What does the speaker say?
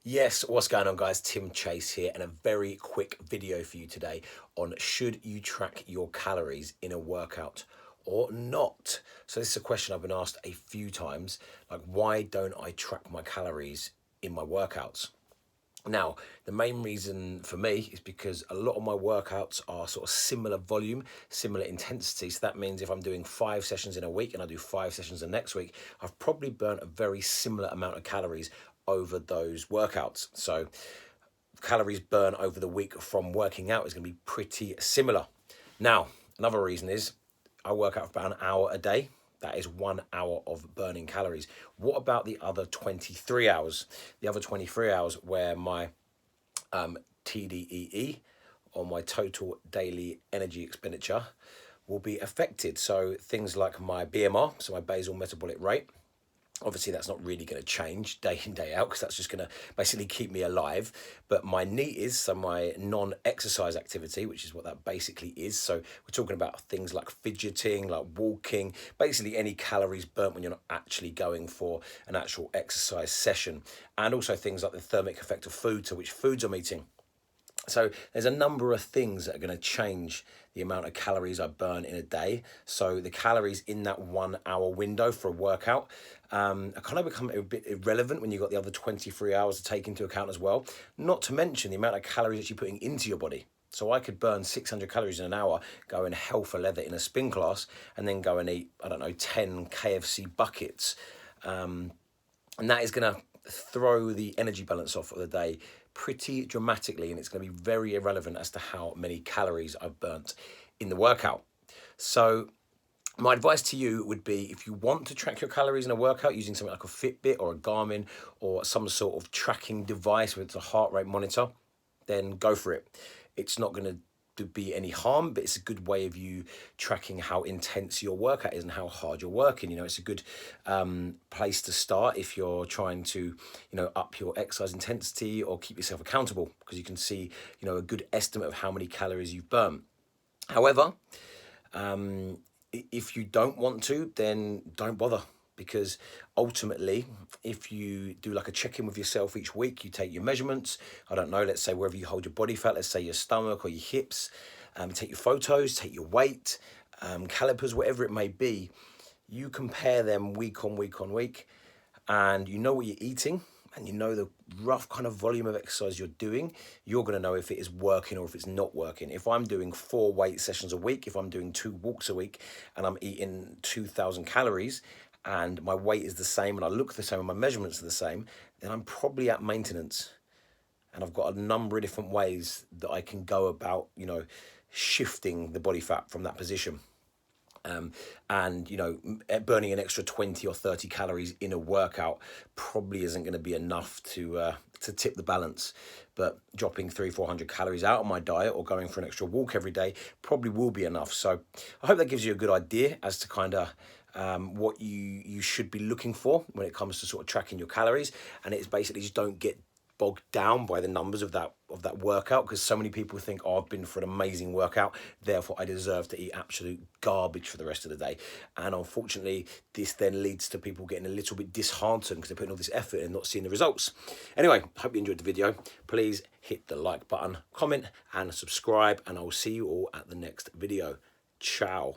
Yes, what's going on guys? Tim Chase here, and a very quick video for you today on should you track your calories in a workout or not. So this is a question I've been asked a few times, like why don't I track my calories in my workouts? Now, the main reason for me is because a lot of my workouts are sort of similar volume, similar intensity. So that means if I'm doing 5 sessions in a week and I do 5 sessions the next week, I've probably burnt a very similar amount of calories over those workouts. So calories burnt over the week from working out is going to be pretty similar. Now, another reason is I work out for about an hour a day. That is 1 hour of burning calories. What about the other 23 hours? The other 23 hours where my TDEE, or my total daily energy expenditure, will be affected. So things like my BMR, so my basal metabolic rate, obviously that's not really going to change day in, day out, because that's just going to basically keep me alive. But my NEAT is, so my non-exercise activity, which is what that basically is. So we're talking about things like fidgeting, like walking, basically any calories burnt when you're not actually going for an actual exercise session. And also things like the thermic effect of food, so which foods I'm eating. So there's a number of things that are going to change the amount of calories I burn in a day. So the calories in that 1 hour window for a workout are kind of become a bit irrelevant when you've got the other 23 hours to take into account as well. Not to mention the amount of calories that you're putting into your body. So I could burn 600 calories in an hour, go and hell for leather in a spin class, and then go and eat, 10 KFC buckets. And that is going to throw the energy balance off of the day pretty dramatically, and it's going to be very irrelevant as to how many calories I've burnt in the workout. So my advice to you would be, if you want to track your calories in a workout using something like a Fitbit or a Garmin or some sort of tracking device, whether it's a heart rate monitor, then go for it. It's not going to be any harm, but it's a good way of you tracking how intense your workout is and how hard you're working. It's a good place to start if you're trying to up your exercise intensity or keep yourself accountable, because you can see a good estimate of how many calories you've burnt. However, if you don't want to, then don't bother, because ultimately, if you do like a check-in with yourself each week, you take your measurements, let's say wherever you hold your body fat, let's say your stomach or your hips, take your photos, take your weight, calipers, whatever it may be, you compare them week on week on week, and you know what you're eating, and you know the rough kind of volume of exercise you're doing, you're going to know if it is working or if it's not working. If I'm doing 4 weight sessions a week, if I'm doing 2 walks a week, and I'm eating 2,000 calories, and my weight is the same, and I look the same, and my measurements are the same, then I'm probably at maintenance. And I've got a number of different ways that I can go about, shifting the body fat from that position. And burning an extra 20 or 30 calories in a workout probably isn't going to be enough to tip the balance. But dropping 300-400 calories out of my diet or going for an extra walk every day probably will be enough. So I hope that gives you a good idea as to kind of what you should be looking for when it comes to sort of tracking your calories. And it's basically just don't get bogged down by the numbers of that workout, because so many people think, oh, I've been for an amazing workout, therefore I deserve to eat absolute garbage for the rest of the day. And unfortunately, this then leads to people getting a little bit disheartened because they're putting all this effort and not seeing the results. Anyway, hope you enjoyed the video. Please hit the like button, comment and subscribe, and I'll see you all at the next video. Ciao.